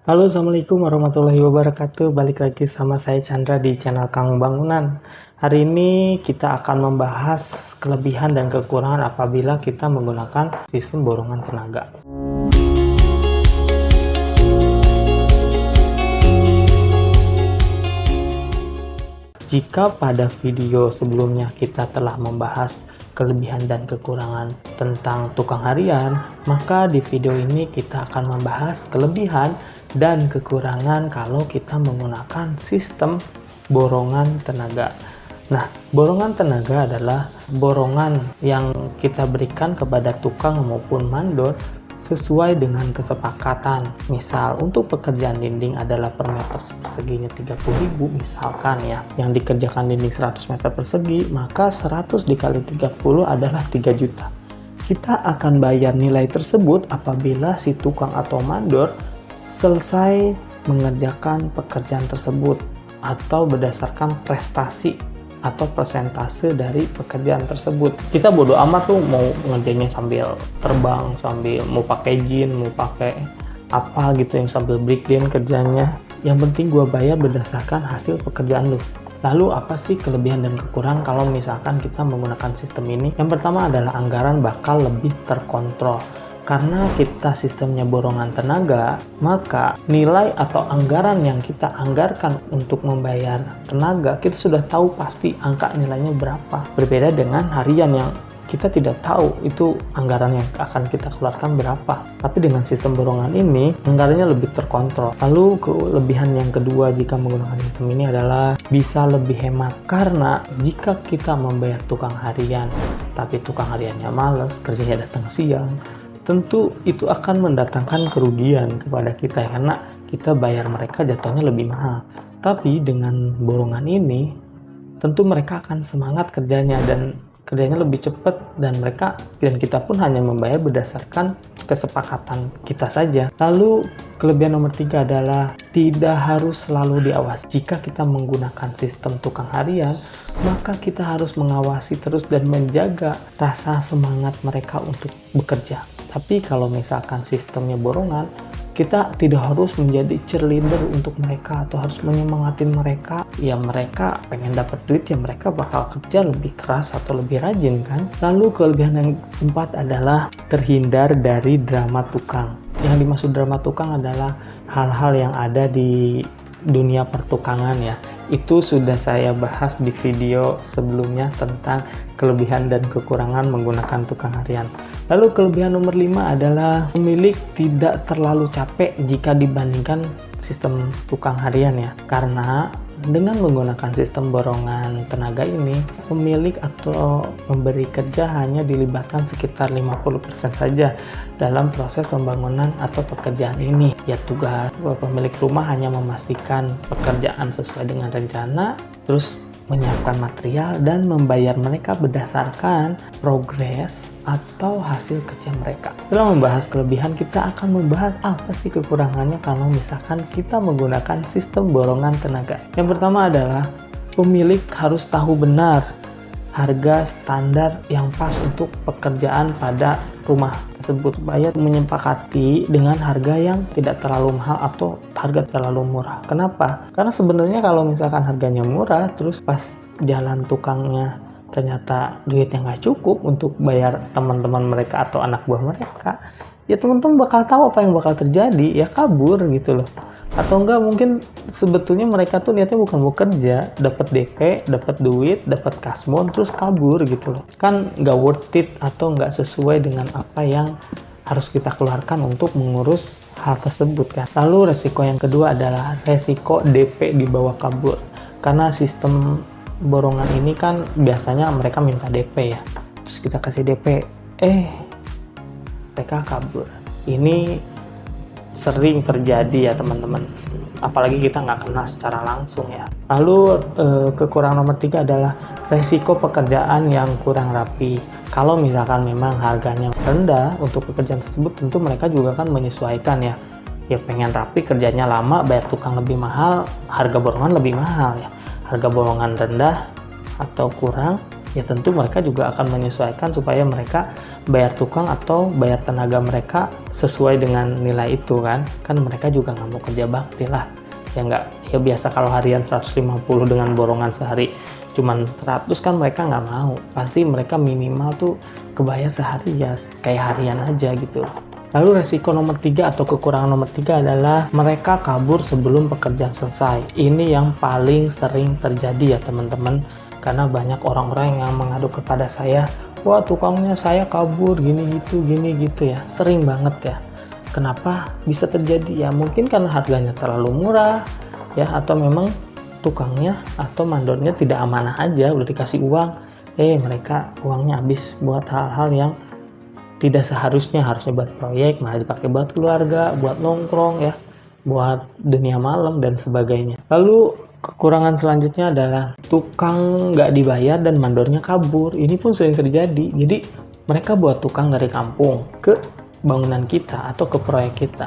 Halo, assalamualaikum warahmatullahi wabarakatuh. Balik lagi sama saya Chandra di channel Kang Bangunan. Hari ini kita akan membahas kelebihan dan kekurangan apabila kita menggunakan sistem borongan tenaga. Jika pada video sebelumnya kita telah membahas kelebihan dan kekurangan tentang tukang harian, maka di video ini kita akan membahas kelebihan dan kekurangan kalau kita menggunakan sistem borongan tenaga. Nah, borongan tenaga adalah borongan yang kita berikan kepada tukang maupun mandor sesuai dengan kesepakatan. Misal untuk pekerjaan dinding adalah per meter perseginya 30.000 misalkan ya, yang dikerjakan dinding 100 meter persegi, maka 100 dikali 30 adalah 3 juta. Kita akan bayar nilai tersebut apabila si tukang atau mandor selesai mengerjakan pekerjaan tersebut atau berdasarkan prestasi atau persentase dari pekerjaan tersebut. Kita bodo amat tuh mau ngerjainnya sambil terbang, sambil mau pakai jin, mau pakai apa gitu yang sambil breakdance kerjanya. Yang penting gua bayar berdasarkan hasil pekerjaan lu. Lalu apa sih kelebihan dan kekurangan kalau misalkan kita menggunakan sistem ini? Yang pertama adalah anggaran bakal lebih terkontrol. Karena kita sistemnya borongan tenaga, maka nilai atau anggaran yang kita anggarkan untuk membayar tenaga, kita sudah tahu pasti angka nilainya berapa. Berbeda dengan harian yang kita tidak tahu itu anggaran yang akan kita keluarkan berapa. Tapi dengan sistem borongan ini, anggarannya lebih terkontrol. Lalu kelebihan yang kedua jika menggunakan sistem ini adalah bisa lebih hemat. Karena jika kita membayar tukang harian, tapi tukang hariannya males, kerjanya datang siang, tentu itu akan mendatangkan kerugian kepada kita karena kita bayar mereka jatuhnya lebih mahal. Tapi dengan borongan ini tentu mereka akan semangat kerjanya dan kerjanya lebih cepat, dan kita pun hanya membayar berdasarkan kesepakatan kita saja. Lalu kelebihan nomor 3 adalah tidak harus selalu diawasi. Jika kita menggunakan sistem tukang harian, maka kita harus mengawasi terus dan menjaga rasa semangat mereka untuk bekerja. Tapi kalau misalkan sistemnya borongan, kita tidak harus menjadi cheerleader untuk mereka atau harus menyemangatin mereka. Ya mereka pengen dapat duit, ya mereka bakal kerja lebih keras atau lebih rajin kan. Lalu kelebihan yang keempat adalah terhindar dari drama tukang. Yang dimaksud drama tukang adalah hal-hal yang ada di dunia pertukangan ya. Itu sudah saya bahas di video sebelumnya tentang kelebihan dan kekurangan menggunakan tukang harian. Lalu kelebihan nomor 5 adalah pemilik tidak terlalu capek jika dibandingkan sistem tukang harian ya. Karena dengan menggunakan sistem borongan tenaga ini, pemilik atau memberi kerja hanya dilibatkan sekitar 50% saja dalam proses pembangunan atau pekerjaan ini. Ya tugas pemilik rumah hanya memastikan pekerjaan sesuai dengan rencana, terus menyiapkan material dan membayar mereka berdasarkan progres atau hasil kerja mereka. Setelah membahas kelebihan, kita akan membahas apa sih kekurangannya kalau misalkan kita menggunakan sistem borongan tenaga. Yang pertama adalah pemilik harus tahu benar harga standar yang pas untuk pekerjaan pada rumah tersebut supaya menyepakati dengan harga yang tidak terlalu mahal atau harga terlalu murah. Kenapa? Karena sebenarnya kalau misalkan harganya murah terus pas jalan tukangnya ternyata duitnya nggak cukup untuk bayar teman-teman mereka atau anak buah mereka, ya teman-teman bakal tahu apa yang bakal terjadi, ya kabur gitu loh. Atau enggak mungkin sebetulnya mereka tuh niatnya bukan mau kerja, dapat DP, dapat duit, dapat kasbon, terus kabur gitu loh. Kan nggak worth it atau nggak sesuai dengan apa yang harus kita keluarkan untuk mengurus hal tersebut kan. Lalu resiko yang kedua adalah resiko DP dibawa kabur. Karena sistem borongan ini kan biasanya mereka minta DP ya. Terus kita kasih DP, mereka kabur. Ini sering terjadi ya teman-teman, apalagi kita nggak kenal secara langsung ya. Lalu kekurangan nomor 3 adalah resiko pekerjaan yang kurang rapi. Kalau misalkan memang harganya rendah untuk pekerjaan tersebut, tentu mereka juga kan menyesuaikan ya. Ya pengen rapi, kerjanya lama, bayar tukang lebih mahal, harga borongan lebih mahal ya. Harga borongan rendah atau kurang, ya tentu mereka juga akan menyesuaikan supaya mereka bayar tukang atau bayar tenaga mereka sesuai dengan nilai itu kan mereka juga nggak mau kerja bakti lah, ya nggak, ya biasa kalau harian 150 dengan borongan sehari cuman 100 kan mereka nggak mau, pasti mereka minimal tuh kebayar sehari ya kayak harian aja gitu. Lalu resiko nomor 3 atau kekurangan nomor 3 adalah mereka kabur sebelum pekerjaan selesai. Ini yang paling sering terjadi ya teman-teman, karena banyak orang-orang yang mengadu kepada saya, wah tukangnya saya kabur gini gitu ya, sering banget ya. Kenapa bisa terjadi? Ya mungkin karena harganya terlalu murah ya, atau memang tukangnya atau mandornya tidak amanah aja, udah dikasih uang, mereka uangnya habis buat hal-hal yang tidak seharusnya, harusnya buat proyek malah dipakai buat keluarga, buat nongkrong ya, buat dunia malam dan sebagainya. Lalu kekurangan selanjutnya adalah tukang nggak dibayar dan mandornya kabur. Ini pun sering terjadi. Jadi mereka buat tukang dari kampung ke bangunan kita atau ke proyek kita.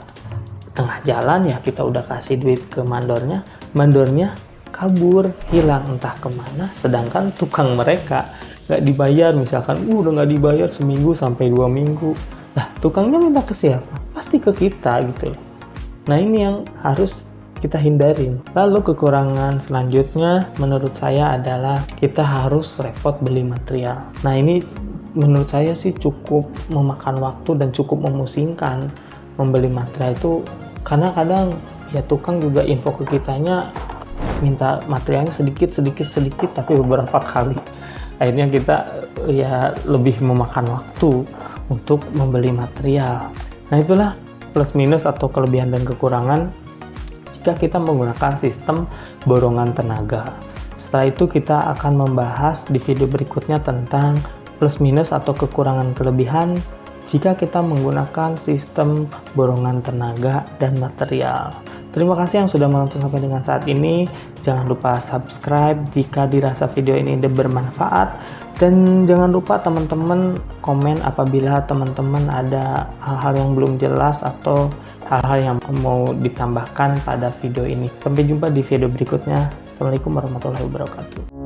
Tengah jalan ya kita udah kasih duit ke mandornya kabur, hilang entah kemana, sedangkan tukang mereka nggak dibayar, misalkan udah nggak dibayar seminggu sampai 2 minggu. Nah tukangnya minta ke siapa? Pasti ke kita gitu. Nah ini yang harus kita hindarin. Lalu kekurangan selanjutnya menurut saya adalah kita harus repot beli material. Nah ini menurut saya sih cukup memakan waktu dan cukup memusingkan membeli material itu, karena kadang ya tukang juga info ke kitanya minta materialnya sedikit tapi beberapa kali. Akhirnya kita ya lebih memakan waktu untuk membeli material. Nah itulah plus minus atau kelebihan dan kekurangan jika kita menggunakan sistem borongan tenaga. Setelah itu kita akan membahas di video berikutnya tentang plus minus atau kekurangan kelebihan jika kita menggunakan sistem borongan tenaga dan material. Terima kasih yang sudah menonton sampai dengan saat ini. Jangan lupa subscribe jika dirasa video ini bermanfaat. Dan jangan lupa teman-teman komen apabila teman-teman ada hal-hal yang belum jelas atau hal-hal yang mau ditambahkan pada video ini. Sampai jumpa di video berikutnya. Assalamualaikum warahmatullahi wabarakatuh.